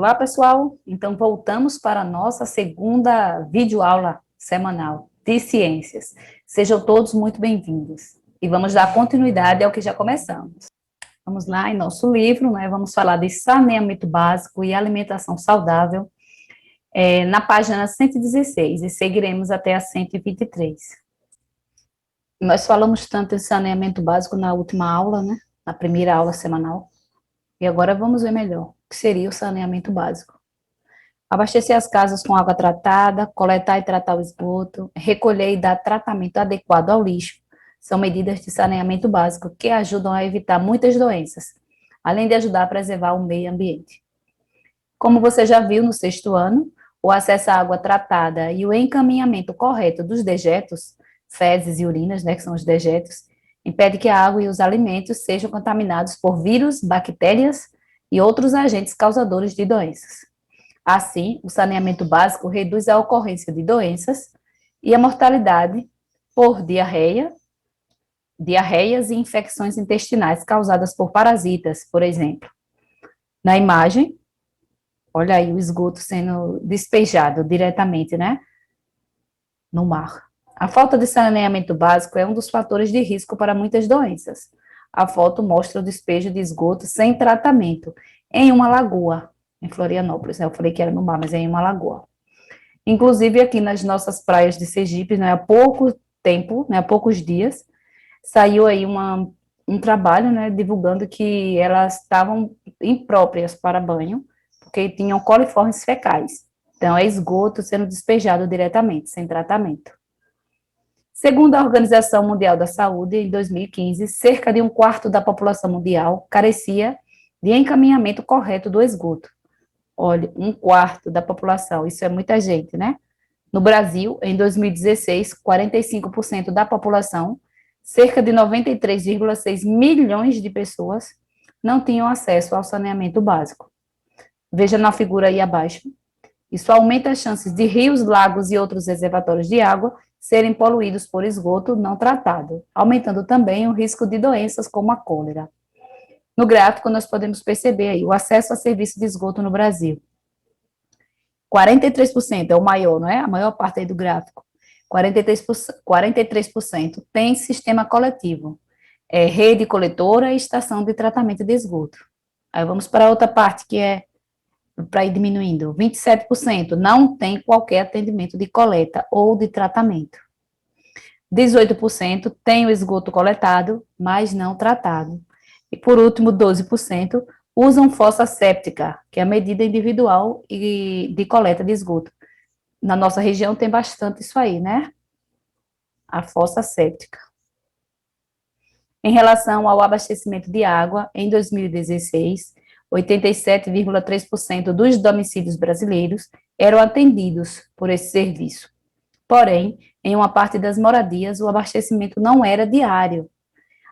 Olá, pessoal! Então, voltamos para a nossa segunda videoaula semanal de ciências. Sejam todos muito bem-vindos. E vamos dar continuidade ao que já começamos. Vamos lá, em nosso livro, vamos falar de saneamento básico e alimentação saudável, na página 116, e seguiremos até a 123. Nós falamos tanto em saneamento básico na última aula, na primeira aula semanal, e agora vamos ver melhor o que seria o saneamento básico. Abastecer as casas com água tratada, coletar e tratar o esgoto, recolher e dar tratamento adequado ao lixo, são medidas de saneamento básico que ajudam a evitar muitas doenças, além de ajudar a preservar o meio ambiente. Como você já viu no sexto ano, o acesso à água tratada e o encaminhamento correto dos dejetos, fezes e urinas, que são os dejetos, impede que a água e os alimentos sejam contaminados por vírus, bactérias e outros agentes causadores de doenças. Assim, o saneamento básico reduz a ocorrência de doenças e a mortalidade por diarreias e infecções intestinais causadas por parasitas, por exemplo. Na imagem, olha aí o esgoto sendo despejado diretamente, no mar. A falta de saneamento básico é um dos fatores de risco para muitas doenças. A foto mostra o despejo de esgoto sem tratamento em uma lagoa, em Florianópolis, Eu falei que era no mar, mas é em uma lagoa. Inclusive, aqui nas nossas praias de Sergipe, há pouco tempo, há poucos dias, saiu aí um trabalho, divulgando que elas estavam impróprias para banho, porque tinham coliformes fecais. Então, é esgoto sendo despejado diretamente, sem tratamento. Segundo a Organização Mundial da Saúde, em 2015, cerca de um quarto da população mundial carecia de encaminhamento correto do esgoto. Olha, um quarto da população, isso é muita gente, No Brasil, em 2016, 45% da população, cerca de 93,6 milhões de pessoas, não tinham acesso ao saneamento básico. Veja na figura aí abaixo. Isso aumenta as chances de rios, lagos e outros reservatórios de água serem poluídos por esgoto não tratado, aumentando também o risco de doenças como a cólera. No gráfico, nós podemos perceber aí o acesso a serviço de esgoto no Brasil. 43% é o maior, A maior parte aí do gráfico. 43% tem sistema coletivo, rede coletora e estação de tratamento de esgoto. Aí vamos para a outra parte, que é para ir diminuindo. 27% não tem qualquer atendimento de coleta ou de tratamento. 18% tem o esgoto coletado, mas não tratado. E, por último, 12% usam fossa séptica, que é a medida individual de coleta de esgoto. Na nossa região tem bastante isso aí, A fossa séptica. Em relação ao abastecimento de água, em 2016, 87,3% dos domicílios brasileiros eram atendidos por esse serviço. Porém, em uma parte das moradias, o abastecimento não era diário.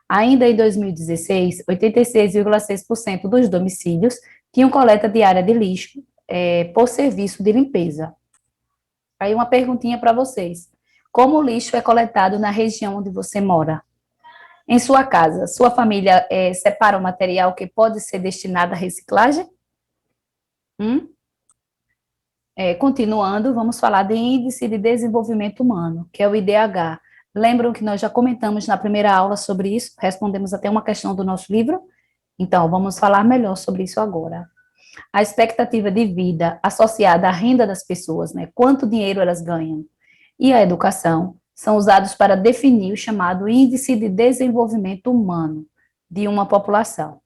Ainda em 2016, 86,6% dos domicílios tinham coleta diária de lixo por serviço de limpeza. Aí uma perguntinha para vocês. Como o lixo é coletado na região onde você mora? Em sua casa, sua família separa o material que pode ser destinado à reciclagem? Continuando, vamos falar de Índice de Desenvolvimento Humano, que é o IDH. Lembram que nós já comentamos na primeira aula sobre isso? Respondemos até uma questão do nosso livro? Então, vamos falar melhor sobre isso agora. A expectativa de vida associada à renda das pessoas, quanto dinheiro elas ganham, e a educação, são usados para definir o chamado Índice de Desenvolvimento Humano de uma população.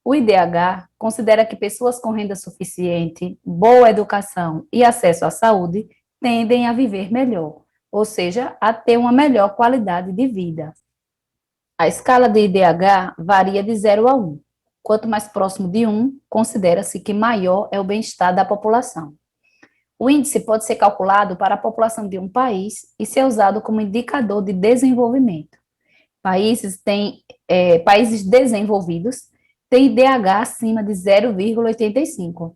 O IDH considera que pessoas com renda suficiente, boa educação e acesso à saúde tendem a viver melhor, ou seja, a ter uma melhor qualidade de vida. A escala de IDH varia de 0 a 1. Quanto mais próximo de 1, considera-se que maior é o bem-estar da população. O índice pode ser calculado para a população de um país e ser usado como indicador de desenvolvimento. Países desenvolvidos têm IDH acima de 0,85.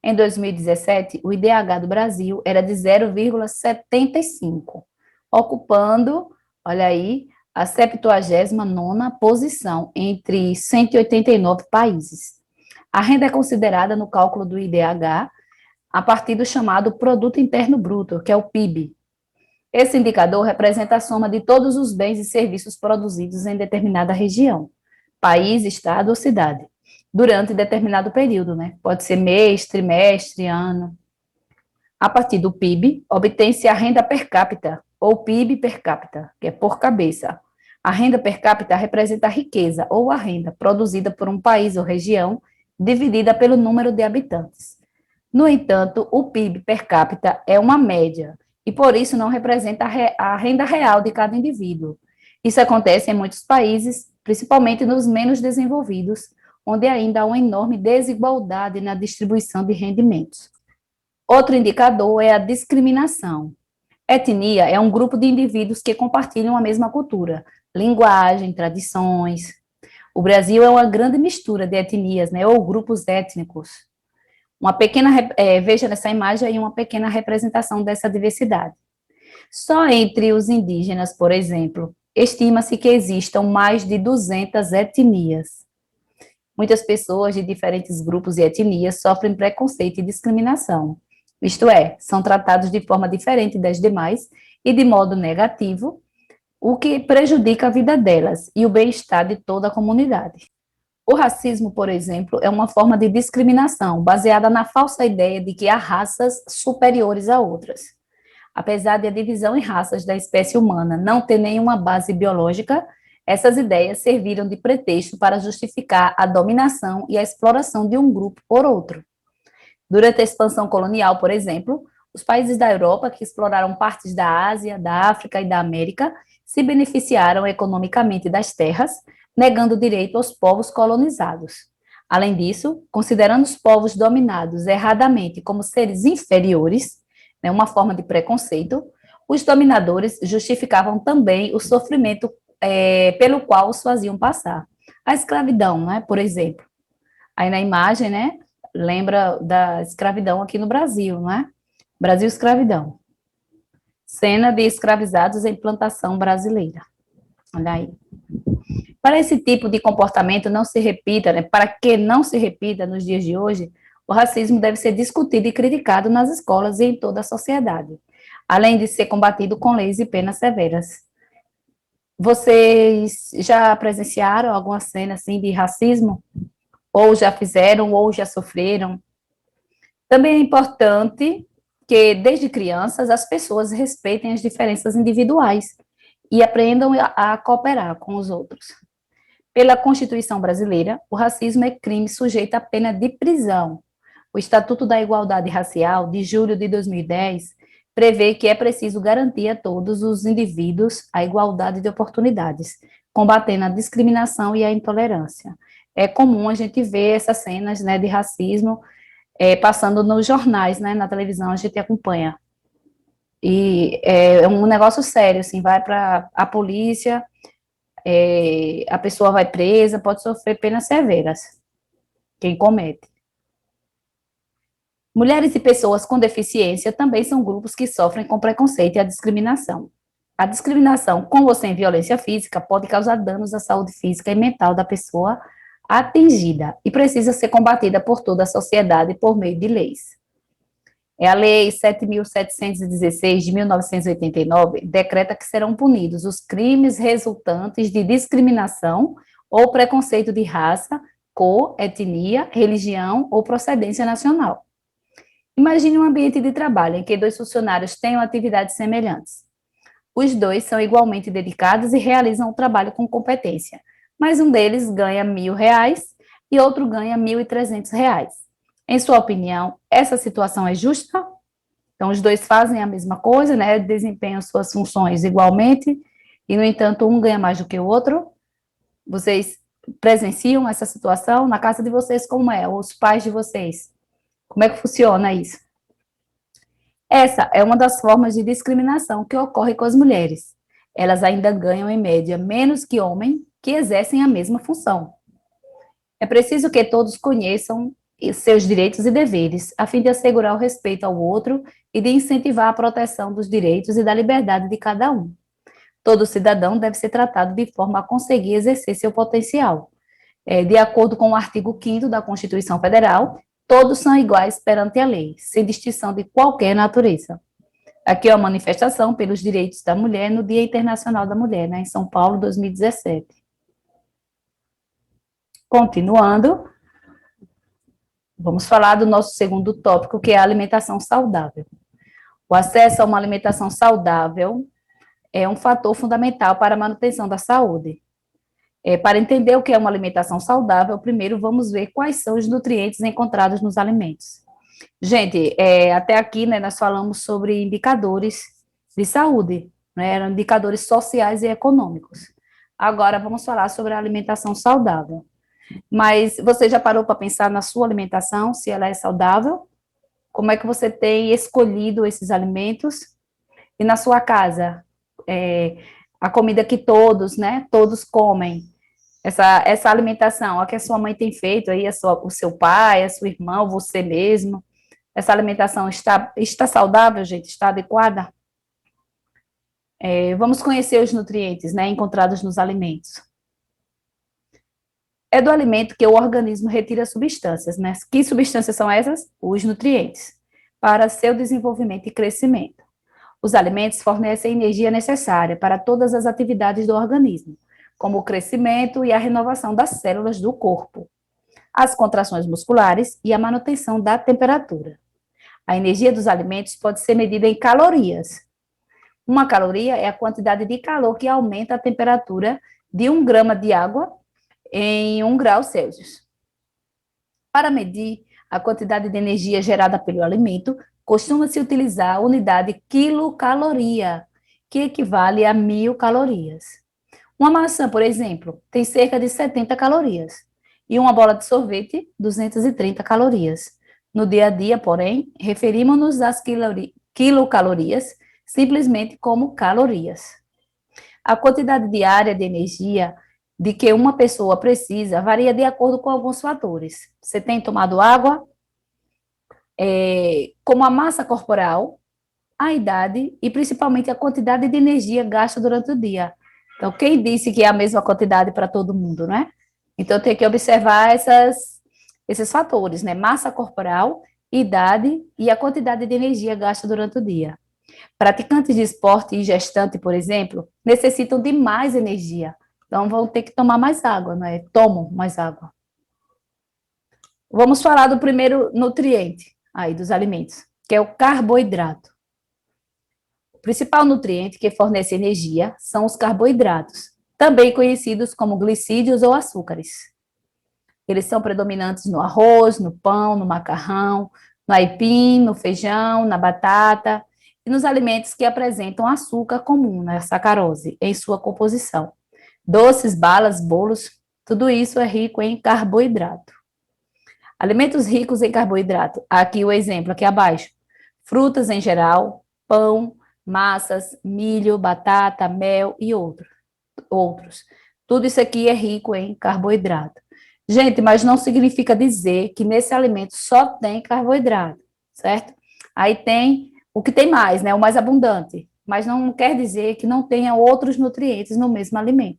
Em 2017, o IDH do Brasil era de 0,75, ocupando, olha aí, a 79ª posição entre 189 países. A renda é considerada no cálculo do IDH a partir do chamado Produto Interno Bruto, que é o PIB. Esse indicador representa a soma de todos os bens e serviços produzidos em determinada região, país, estado ou cidade, durante determinado período, né? Pode ser mês, trimestre, ano. A partir do PIB, obtém-se a renda per capita, ou PIB per capita, que é por cabeça. A renda per capita representa a riqueza ou a renda produzida por um país ou região, dividida pelo número de habitantes. No entanto, o PIB per capita é uma média, e por isso não representa a renda real de cada indivíduo. Isso acontece em muitos países, principalmente nos menos desenvolvidos, onde ainda há uma enorme desigualdade na distribuição de rendimentos. Outro indicador é a discriminação. Etnia é um grupo de indivíduos que compartilham a mesma cultura, linguagem, tradições. O Brasil é uma grande mistura de etnias, né, ou grupos étnicos. Veja nessa imagem aí uma pequena representação dessa diversidade. Só entre os indígenas, por exemplo, estima-se que existam mais de 200 etnias. Muitas pessoas de diferentes grupos e etnias sofrem preconceito e discriminação. Isto é, são tratados de forma diferente das demais e de modo negativo, o que prejudica a vida delas e o bem-estar de toda a comunidade. O racismo, por exemplo, é uma forma de discriminação baseada na falsa ideia de que há raças superiores a outras. Apesar de a divisão em raças da espécie humana não ter nenhuma base biológica, essas ideias serviram de pretexto para justificar a dominação e a exploração de um grupo por outro. Durante a expansão colonial, por exemplo, os países da Europa que exploraram partes da Ásia, da África e da América se beneficiaram economicamente das terras, negando direito aos povos colonizados. Além disso, considerando os povos dominados erradamente como seres inferiores, né, uma forma de preconceito, os dominadores justificavam também o sofrimento pelo qual os faziam passar. A escravidão, né, por exemplo. Aí na imagem, né, lembra da escravidão aqui no Brasil, não é? Brasil escravidão. Cena de escravizados em plantação brasileira. Olha aí. Para esse tipo de comportamento não se repita, né, para que não se repita nos dias de hoje, o racismo deve ser discutido e criticado nas escolas e em toda a sociedade, além de ser combatido com leis e penas severas. Vocês já presenciaram alguma cena assim de racismo? Ou já fizeram, ou já sofreram? Também é importante que, desde crianças, as pessoas respeitem as diferenças individuais e aprendam a cooperar com os outros. Pela Constituição Brasileira, o racismo é crime sujeito à pena de prisão. O Estatuto da Igualdade Racial, de julho de 2010, prevê que é preciso garantir a todos os indivíduos a igualdade de oportunidades, combatendo a discriminação e a intolerância. É comum a gente ver essas cenas, né, de racismo passando nos jornais, né, na televisão, a gente acompanha. E é um negócio sério, assim, vai para a polícia, a pessoa vai presa, pode sofrer penas severas, quem comete. Mulheres e pessoas com deficiência também são grupos que sofrem com preconceito e a discriminação. A discriminação com ou sem violência física pode causar danos à saúde física e mental da pessoa atingida e precisa ser combatida por toda a sociedade por meio de leis. A Lei 7.716, de 1989, decreta que serão punidos os crimes resultantes de discriminação ou preconceito de raça, cor, etnia, religião ou procedência nacional. Imagine um ambiente de trabalho em que dois funcionários tenham atividades semelhantes. Os dois são igualmente dedicados e realizam o trabalho com competência, mas um deles ganha R$ 1.000 e outro ganha R$ 1.300. Em sua opinião, essa situação é justa? Então, os dois fazem a mesma coisa, né, desempenham suas funções igualmente, e, no entanto, um ganha mais do que o outro. Vocês presenciam essa situação? Na casa de vocês, como é? Os pais de vocês? Como é que funciona isso? Essa é uma das formas de discriminação que ocorre com as mulheres. Elas ainda ganham, em média, menos que homens que exercem a mesma função. É preciso que todos conheçam seus direitos e deveres, a fim de assegurar o respeito ao outro e de incentivar a proteção dos direitos e da liberdade de cada um. Todo cidadão deve ser tratado de forma a conseguir exercer seu potencial. De acordo com o artigo 5º da Constituição Federal, todos são iguais perante a lei, sem distinção de qualquer natureza. Aqui é uma manifestação pelos direitos da mulher no Dia Internacional da Mulher, né, em São Paulo, 2017. Continuando, vamos falar do nosso segundo tópico, que é a alimentação saudável. O acesso a uma alimentação saudável é um fator fundamental para a manutenção da saúde. Para entender o que é uma alimentação saudável, primeiro vamos ver quais são os nutrientes encontrados nos alimentos. Gente, até aqui, né, nós falamos sobre indicadores de saúde, né, eram indicadores sociais e econômicos. Agora vamos falar sobre a alimentação saudável. Mas você já parou para pensar na sua alimentação, se ela é saudável? Como é que você tem escolhido esses alimentos? E na sua casa, a comida que todos, né, todos comem, essa alimentação, a que a sua mãe tem feito aí, o seu pai, a sua irmã, você mesmo, essa alimentação está saudável, gente? Está adequada? Vamos conhecer os nutrientes, né, encontrados nos alimentos. É do alimento que o organismo retira substâncias, né? Que substâncias são essas? Os nutrientes, para seu desenvolvimento e crescimento. Os alimentos fornecem a energia necessária para todas as atividades do organismo, como o crescimento e a renovação das células do corpo, as contrações musculares e a manutenção da temperatura. A energia dos alimentos pode ser medida em calorias. Uma caloria é a quantidade de calor que aumenta a temperatura de 1 grama de água em 1 grau Celsius. Para medir a quantidade de energia gerada pelo alimento, costuma-se utilizar a unidade quilocaloria, que equivale a 1.000 calorias. Uma maçã, por exemplo, tem cerca de 70 calorias, e uma bola de sorvete, 230 calorias. No dia a dia, porém, referimos-nos às quilocalorias simplesmente como calorias. A quantidade diária de energia de que uma pessoa precisa varia de acordo com alguns fatores. Você tem tomado água? Como a massa corporal, a idade e principalmente a quantidade de energia gasta durante o dia. Então, quem disse que é a mesma quantidade para todo mundo, não é? Então, tem que observar esses fatores, né? Massa corporal, idade e a quantidade de energia gasta durante o dia. Praticantes de esporte e gestante, por exemplo, necessitam de mais energia. Então, vão ter que tomar mais água, não é? Tomam mais água. Vamos falar do primeiro nutriente aí dos alimentos, que é o carboidrato. O principal nutriente que fornece energia são os carboidratos, também conhecidos como glicídios ou açúcares. Eles são predominantes no arroz, no pão, no macarrão, no aipim, no feijão, na batata e nos alimentos que apresentam açúcar comum, né, sacarose, em sua composição. Doces, balas, bolos, tudo isso é rico em carboidrato. Alimentos ricos em carboidrato, aqui o exemplo, aqui abaixo. Frutas em geral, pão, massas, milho, batata, mel e outros. Tudo isso aqui é rico em carboidrato. Gente, mas não significa dizer que nesse alimento só tem carboidrato, certo? Aí tem o que tem mais, né? O mais abundante, mas não quer dizer que não tenha outros nutrientes no mesmo alimento.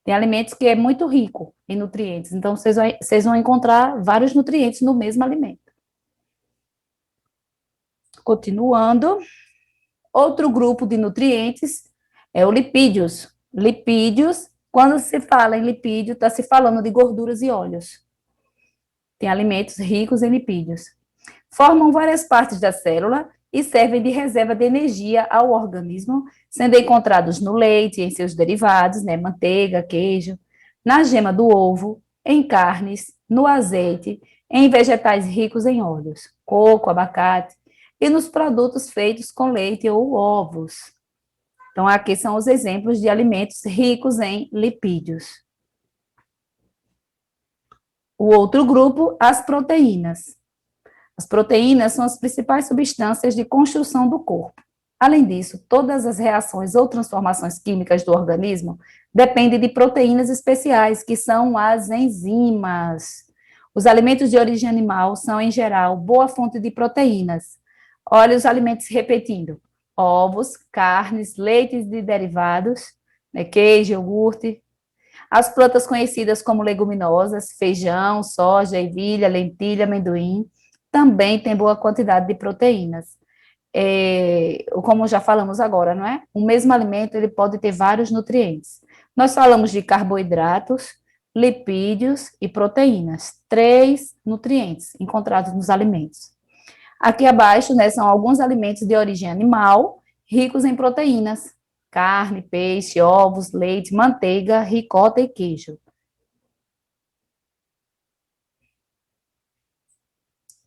Tem alimentos que é muito rico em nutrientes, então vocês vão encontrar vários nutrientes no mesmo alimento. Continuando, outro grupo de nutrientes é o lipídios. Lipídios, quando se fala em lipídio, está se falando de gorduras e óleos. Tem alimentos ricos em lipídios. Formam várias partes da célula e servem de reserva de energia ao organismo, sendo encontrados no leite, em seus derivados, né, manteiga, queijo, na gema do ovo, em carnes, no azeite, em vegetais ricos em óleos, coco, abacate, e nos produtos feitos com leite ou ovos. Então, aqui são os exemplos de alimentos ricos em lipídios. O outro grupo, as proteínas. As proteínas são as principais substâncias de construção do corpo. Além disso, todas as reações ou transformações químicas do organismo dependem de proteínas especiais, que são as enzimas. Os alimentos de origem animal são, em geral, boa fonte de proteínas. Olha os alimentos repetindo: ovos, carnes, leites de derivados, né, queijo, iogurte. As plantas conhecidas como leguminosas, feijão, soja, ervilha, lentilha, amendoim, também têm boa quantidade de proteínas. Como já falamos agora, não é? O mesmo alimento ele pode ter vários nutrientes. Nós falamos de carboidratos, lipídios e proteínas, três nutrientes encontrados nos alimentos. Aqui abaixo, né, são alguns alimentos de origem animal, ricos em proteínas: carne, peixe, ovos, leite, manteiga, ricota e queijo.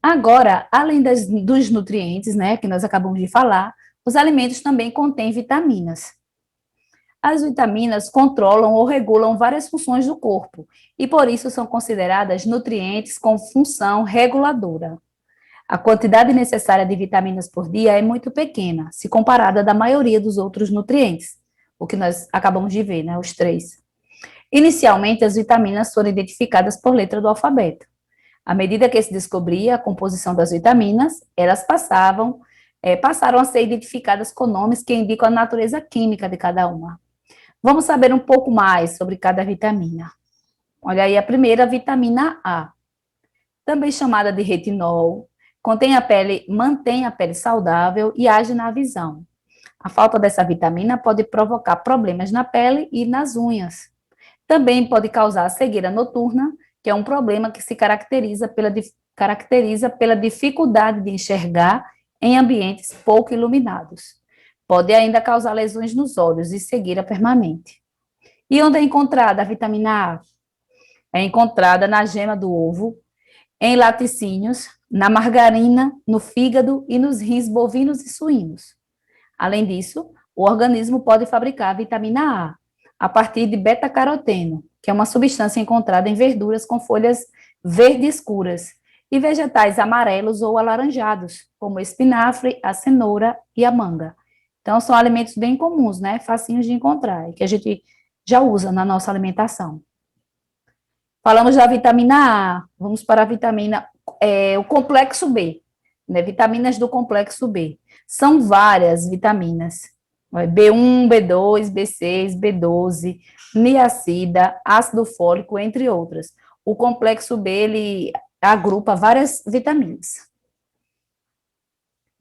Agora, além dos nutrientes, né, que nós acabamos de falar, os alimentos também contêm vitaminas. As vitaminas controlam ou regulam várias funções do corpo e, por isso, são consideradas nutrientes com função reguladora. A quantidade necessária de vitaminas por dia é muito pequena, se comparada da maioria dos outros nutrientes, o que nós acabamos de ver, né, os três. Inicialmente, as vitaminas foram identificadas por letra do alfabeto. À medida que se descobria a composição das vitaminas, elas passaram a ser identificadas com nomes que indicam a natureza química de cada uma. Vamos saber um pouco mais sobre cada vitamina. Olha aí a primeira, a vitamina A, também chamada de retinol, mantém a pele saudável e age na visão. A falta dessa vitamina pode provocar problemas na pele e nas unhas. Também pode causar cegueira noturna, que é um problema que se caracteriza pela dificuldade de enxergar em ambientes pouco iluminados. Pode ainda causar lesões nos olhos e cegueira permanente. E onde é encontrada a vitamina A? É encontrada na gema do ovo, em laticínios, na margarina, no fígado e nos rins bovinos e suínos. Além disso, o organismo pode fabricar a vitamina A partir de beta-caroteno, que é uma substância encontrada em verduras com folhas verde escuras, e vegetais amarelos ou alaranjados, como o espinafre, a cenoura e a manga. Então, são alimentos bem comuns, né? Facinhos de encontrar, e que a gente já usa na nossa alimentação. Falamos da vitamina A, vamos para a o complexo B, né? Vitaminas do complexo B. São várias vitaminas, B1, B2, B6, B12, niacina, ácido fólico, entre outras. O complexo B, ele agrupa várias vitaminas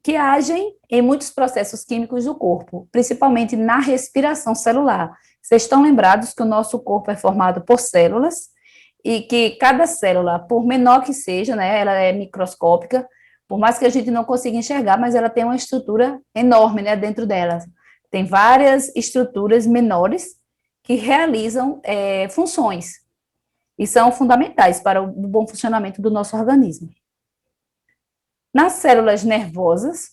que agem em muitos processos químicos do corpo, principalmente na respiração celular. Vocês estão lembrados que o nosso corpo é formado por células e que cada célula, por menor que seja, né, ela é microscópica, por mais que a gente não consiga enxergar, mas ela tem uma estrutura enorme, né, dentro dela. Tem várias estruturas menores que realizam funções e são fundamentais para o bom funcionamento do nosso organismo. Nas células nervosas,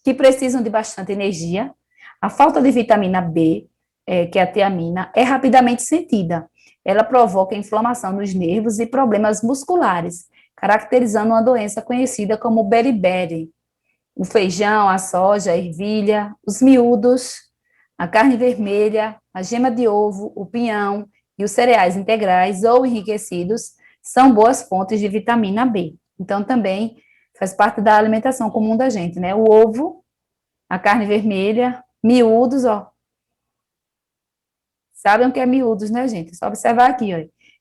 que precisam de bastante energia, a falta de vitamina B, que é a tiamina, é rapidamente sentida. Ela provoca inflamação nos nervos e problemas musculares, caracterizando uma doença conhecida como beriberi. O feijão, a soja, a ervilha, os miúdos, a carne vermelha, a gema de ovo, o pinhão e os cereais integrais ou enriquecidos são boas fontes de vitamina B. Então, também faz parte da alimentação comum da gente, né? O ovo, a carne vermelha, miúdos, ó. Sabem o que é miúdos, né, gente? É só observar aqui, ó.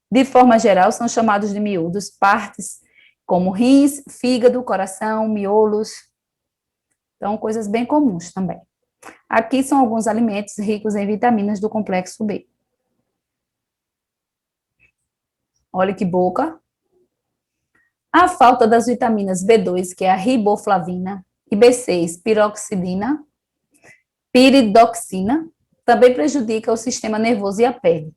De forma geral, são chamados de miúdos partes como rins, fígado, coração, miolos. Então, coisas bem comuns também. Aqui são alguns alimentos ricos em vitaminas do complexo B. Olha que boca. A falta das vitaminas B2, que é a riboflavina, e B6, piroxidina, piridoxina, também prejudica o sistema nervoso e a pele.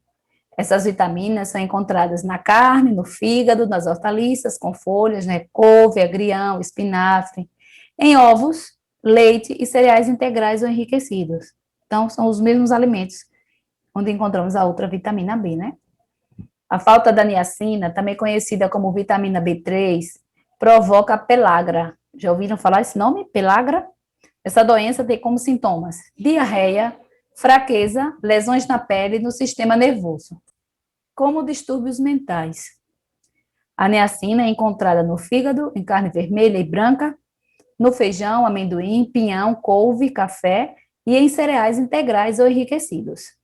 Essas vitaminas são encontradas na carne, no fígado, nas hortaliças com folhas, né, couve, agrião, espinafre, em ovos, leite e cereais integrais ou enriquecidos. Então, são os mesmos alimentos onde encontramos a outra vitamina B, né? A falta da niacina, também conhecida como vitamina B3, provoca a pelagra. Já ouviram falar esse nome? Pelagra? Essa doença tem como sintomas diarreia, fraqueza, lesões na pele e no sistema nervoso, como distúrbios mentais. A niacina é encontrada no fígado, em carne vermelha e branca, no feijão, amendoim, pinhão, couve, café e em cereais integrais ou enriquecidos.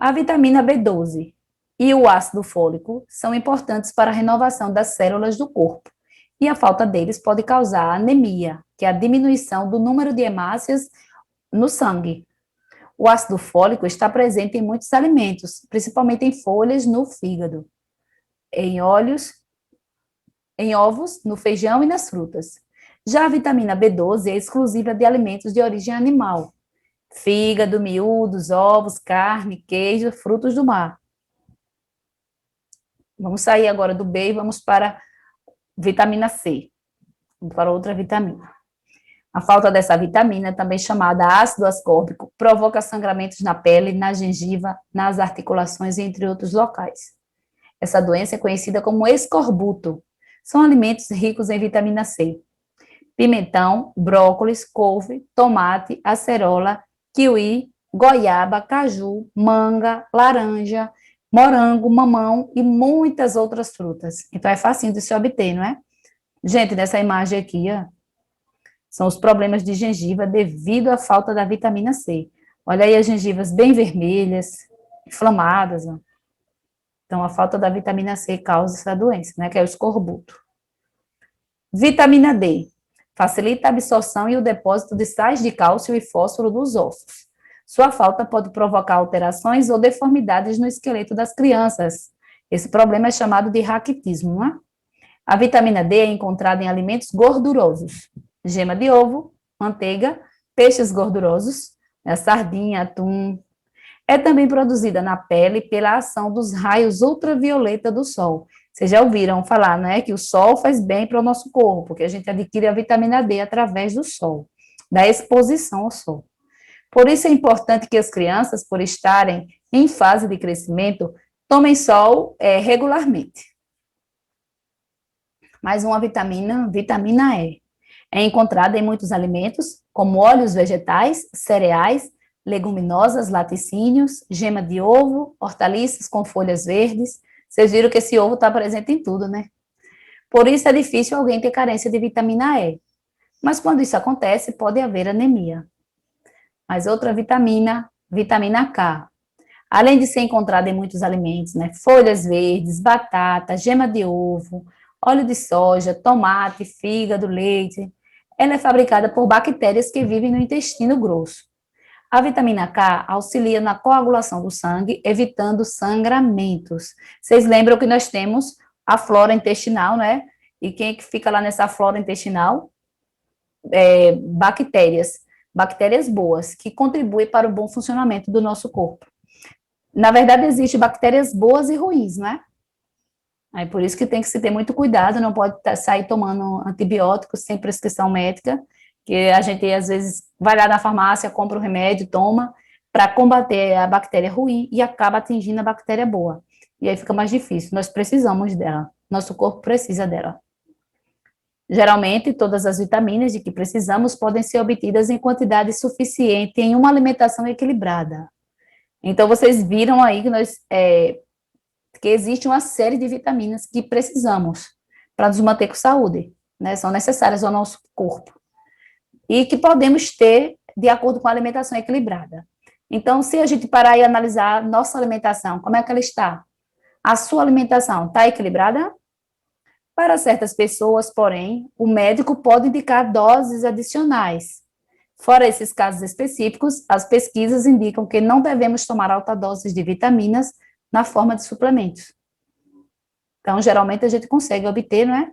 A vitamina B12 e o ácido fólico são importantes para a renovação das células do corpo, e a falta deles pode causar anemia, que é a diminuição do número de hemácias no sangue. O ácido fólico está presente em muitos alimentos, principalmente em folhas, no fígado, em óleos, em ovos, no feijão e nas frutas. Já a vitamina B12 é exclusiva de alimentos de origem animal, fígado, miúdos, ovos, carne, queijo, frutos do mar. Vamos sair agora do B e vamos para vitamina C, vamos para outra vitamina. A falta dessa vitamina, também chamada ácido ascórbico, provoca sangramentos na pele, na gengiva, nas articulações, entre outros locais. Essa doença é conhecida como escorbuto. São alimentos ricos em vitamina C. Pimentão, brócolis, couve, tomate, acerola, kiwi, goiaba, caju, manga, laranja, morango, mamão e muitas outras frutas. Então, é facinho de se obter, não é? Gente, nessa imagem aqui, ó, são os problemas de gengiva devido à falta da vitamina C. Olha aí as gengivas bem vermelhas, inflamadas, ó. Então, a falta da vitamina C causa essa doença, né, que é o escorbuto. Vitamina D. Facilita a absorção e o depósito de sais de cálcio e fósforo dos ossos. Sua falta pode provocar alterações ou deformidades no esqueleto das crianças. Esse problema é chamado de raquitismo, não é? A vitamina D é encontrada em alimentos gordurosos, gema de ovo, manteiga, peixes gordurosos, né, sardinha, atum. É também produzida na pele pela ação dos raios ultravioleta do sol. Vocês já ouviram falar, né, que o sol faz bem para o nosso corpo, porque a gente adquire a vitamina D através do sol, da exposição ao sol. Por isso é importante que as crianças, por estarem em fase de crescimento, tomem sol regularmente. Mais uma vitamina, vitamina E. É encontrada em muitos alimentos, como óleos vegetais, cereais, leguminosas, laticínios, gema de ovo, hortaliças com folhas verdes. Vocês viram que esse ovo está presente em tudo, né? Por isso é difícil alguém ter carência de vitamina E. Mas quando isso acontece, pode haver anemia. Mas outra vitamina, vitamina K. Além de ser encontrada em muitos alimentos, né? Folhas verdes, batata, gema de ovo, óleo de soja, tomate, fígado, leite. Ela é fabricada por bactérias que vivem no intestino grosso. A vitamina K auxilia na coagulação do sangue, evitando sangramentos. Vocês lembram que nós temos a flora intestinal, né? E quem é que fica lá nessa flora intestinal? Bactérias boas, que contribuem para o bom funcionamento do nosso corpo. Na verdade, existem bactérias boas e ruins, né? Aí por isso que tem que se ter muito cuidado, não pode sair tomando antibióticos sem prescrição médica, que a gente às vezes vai lá na farmácia, compra o remédio, toma, para combater a bactéria ruim e acaba atingindo a bactéria boa. E aí fica mais difícil, nós precisamos dela, nosso corpo precisa dela. Geralmente, todas as vitaminas de que precisamos podem ser obtidas em quantidade suficiente em uma alimentação equilibrada. Então, vocês viram aí que existe uma série de vitaminas que precisamos para nos manter com saúde, né? São necessárias ao nosso corpo. E que podemos ter de acordo com a alimentação equilibrada. Então, se a gente parar e analisar nossa alimentação, como é que ela está? A sua alimentação está equilibrada? Para certas pessoas, porém, o médico pode indicar doses adicionais. Fora esses casos específicos, as pesquisas indicam que não devemos tomar alta doses de vitaminas na forma de suplementos. Então, geralmente, a gente consegue obter, não é?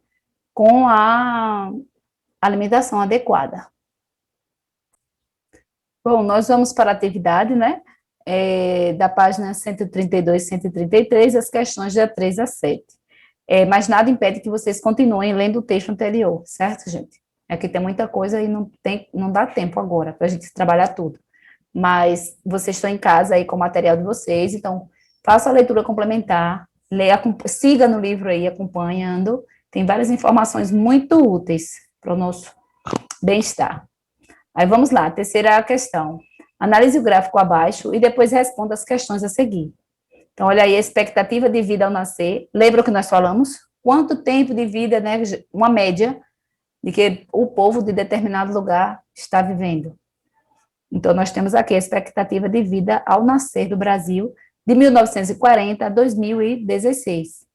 Com a alimentação adequada. Bom, nós vamos para a atividade, né? Da página 132 e 133, as questões da 3 a 7. Mas nada impede que vocês continuem lendo o texto anterior, certo, gente? Aqui tem muita coisa e não dá tempo agora para a gente trabalhar tudo. Mas vocês estão em casa aí com o material de vocês, então faça a leitura complementar, siga no livro aí, acompanhando. Tem várias informações muito úteis para o nosso bem-estar. Aí vamos lá, terceira questão. Analise o gráfico abaixo e depois responda as questões a seguir. Então, olha aí, a expectativa de vida ao nascer. Lembra o que nós falamos? Quanto tempo de vida, né? Uma média de que o povo de determinado lugar está vivendo. Então, nós temos aqui a expectativa de vida ao nascer do Brasil, de 1940 a 2016.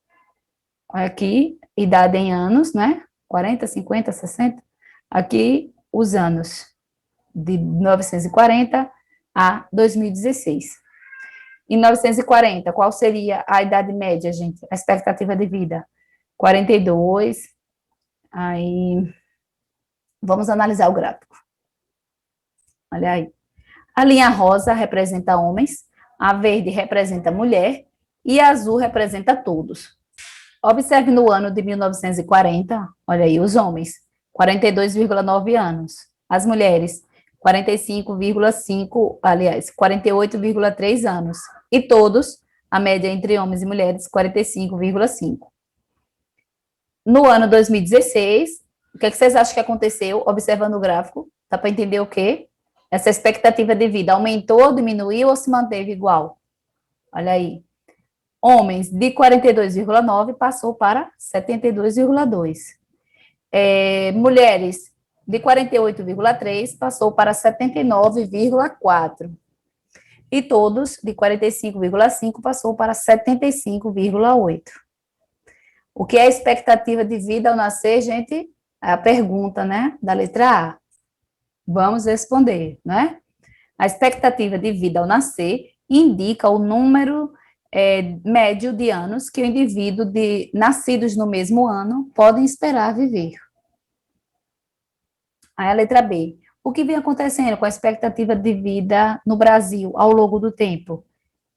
Aqui, idade em anos, né? 40, 50, 60. Aqui, os anos de 1940 a 2016. Em 1940, qual seria a idade média, gente? A expectativa de vida? 42. Aí, vamos analisar o gráfico. Olha aí. A linha rosa representa homens, a verde representa mulher e a azul representa todos. Observe no ano de 1940, olha aí, os homens, 42,9 anos. As mulheres, 45,5, aliás, 48,3 anos. E todos, a média entre homens e mulheres, 45,5. No ano 2016, o que vocês acham que aconteceu, observando o gráfico? Dá para entender o quê? Essa expectativa de vida aumentou, diminuiu ou se manteve igual? Olha aí. Homens de 42,9 passou para 72,2. Mulheres de 48,3 passou para 79,4. E todos de 45,5 passou para 75,8. O que é a expectativa de vida ao nascer, gente? É a pergunta, né, da letra A. Vamos responder, né? A expectativa de vida ao nascer indica o número médio de anos que o indivíduo nascidos no mesmo ano podem esperar viver. Aí a letra B. O que vem acontecendo com a expectativa de vida no Brasil ao longo do tempo?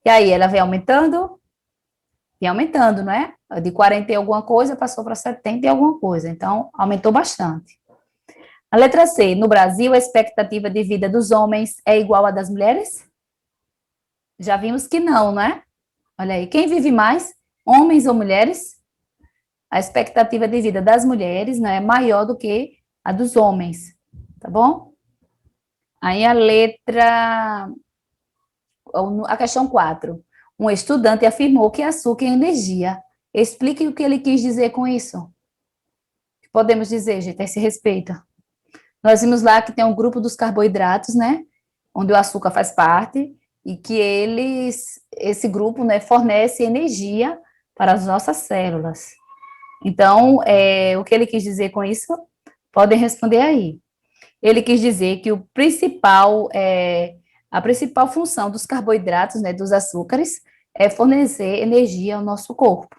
E aí, ela vem aumentando? Vem aumentando, não é? De 40 e alguma coisa passou para 70 e alguma coisa. Então, aumentou bastante. A letra C. No Brasil, a expectativa de vida dos homens é igual à das mulheres? Já vimos que não, né? Olha aí, quem vive mais? Homens ou mulheres? A expectativa de vida das mulheres, né, é maior do que a dos homens, tá bom? Aí a questão 4. Um estudante afirmou que açúcar é energia. Explique o que ele quis dizer com isso. O que podemos dizer, gente, a esse respeito? Nós vimos lá que tem um grupo dos carboidratos, né, onde o açúcar faz parte, e que esse grupo, né, fornece energia para as nossas células. Então, o que ele quis dizer com isso? Podem responder aí. Ele quis dizer que a principal função dos carboidratos, né, dos açúcares, é fornecer energia ao nosso corpo.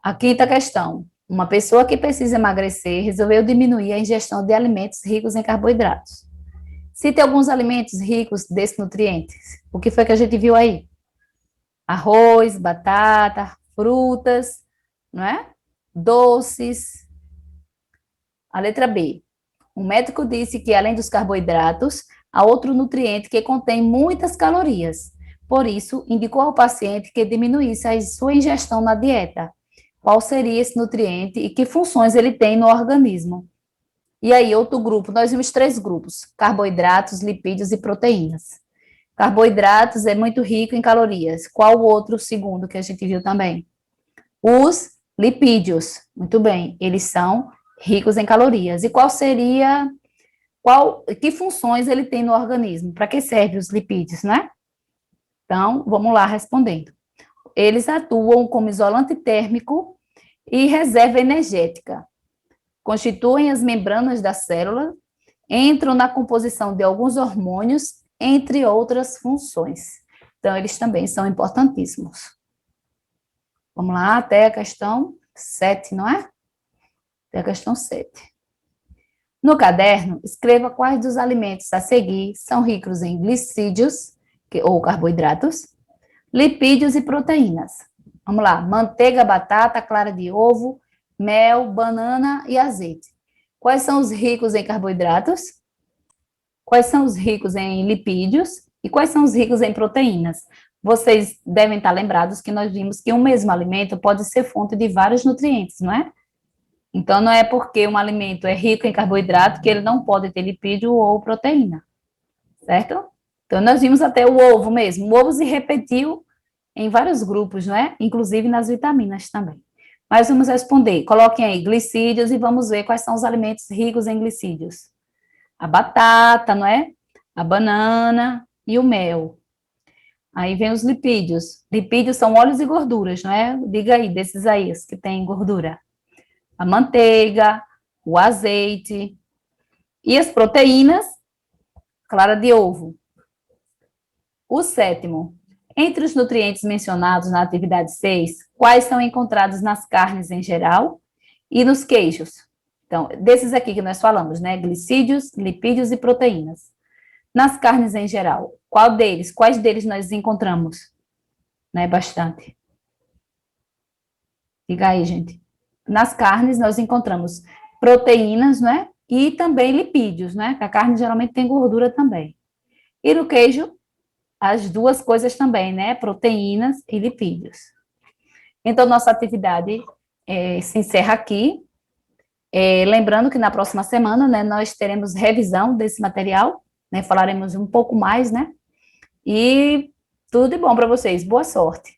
A quinta questão. Uma pessoa que precisa emagrecer resolveu diminuir a ingestão de alimentos ricos em carboidratos. Cite alguns alimentos ricos desses nutrientes. O que foi que a gente viu aí? Arroz, batata, frutas, não é? Doces. A letra B. O médico disse que, além dos carboidratos, há outro nutriente que contém muitas calorias. Por isso, indicou ao paciente que diminuísse a sua ingestão na dieta. Qual seria esse nutriente e que funções ele tem no organismo? E aí, outro grupo, nós vimos 3 grupos: carboidratos, lipídios e proteínas. Carboidratos é muito rico em calorias. Qual o outro segundo que a gente viu também? Os lipídios. Muito bem, eles são ricos em calorias. E que funções ele tem no organismo? Para que servem os lipídios, né? Então, vamos lá respondendo. Eles atuam como isolante térmico e reserva energética. Constituem as membranas da célula, entram na composição de alguns hormônios, entre outras funções. Então, eles também são importantíssimos. Vamos lá, até a questão 7, não é? Até a questão 7. No caderno, escreva quais dos alimentos a seguir são ricos em glicídios, ou carboidratos, lipídios e proteínas. Vamos lá, manteiga, batata, clara de ovo, mel, banana e azeite. Quais são os ricos em carboidratos? Quais são os ricos em lipídios? E quais são os ricos em proteínas? Vocês devem estar lembrados que nós vimos que um mesmo alimento pode ser fonte de vários nutrientes, não é? Então, não é porque um alimento é rico em carboidrato que ele não pode ter lipídio ou proteína, certo? Então, nós vimos até o ovo mesmo. O ovo se repetiu em vários grupos, não é? Inclusive nas vitaminas também. Mas vamos responder. Coloquem aí glicídios e vamos ver quais são os alimentos ricos em glicídios. A batata, não é? A banana e o mel. Aí vem os lipídios. Lipídios são óleos e gorduras, não é? Diga aí, desses aí, os que têm gordura. A manteiga, o azeite. E as proteínas, clara de ovo. O sétimo, entre os nutrientes mencionados na atividade 6, quais são encontrados nas carnes em geral e nos queijos? Então, desses aqui que nós falamos, né? Glicídios, lipídios e proteínas. Nas carnes em geral, quais deles nós encontramos? Né, bastante. Diga aí, gente. Nas carnes nós encontramos proteínas, né? E também lipídios, né? A carne geralmente tem gordura também. E no queijo, as duas coisas também, né? Proteínas e lipídios. Então, nossa atividade se encerra aqui. Lembrando que na próxima semana, né, nós teremos revisão desse material, né? Falaremos um pouco mais, né? E tudo de bom para vocês. Boa sorte.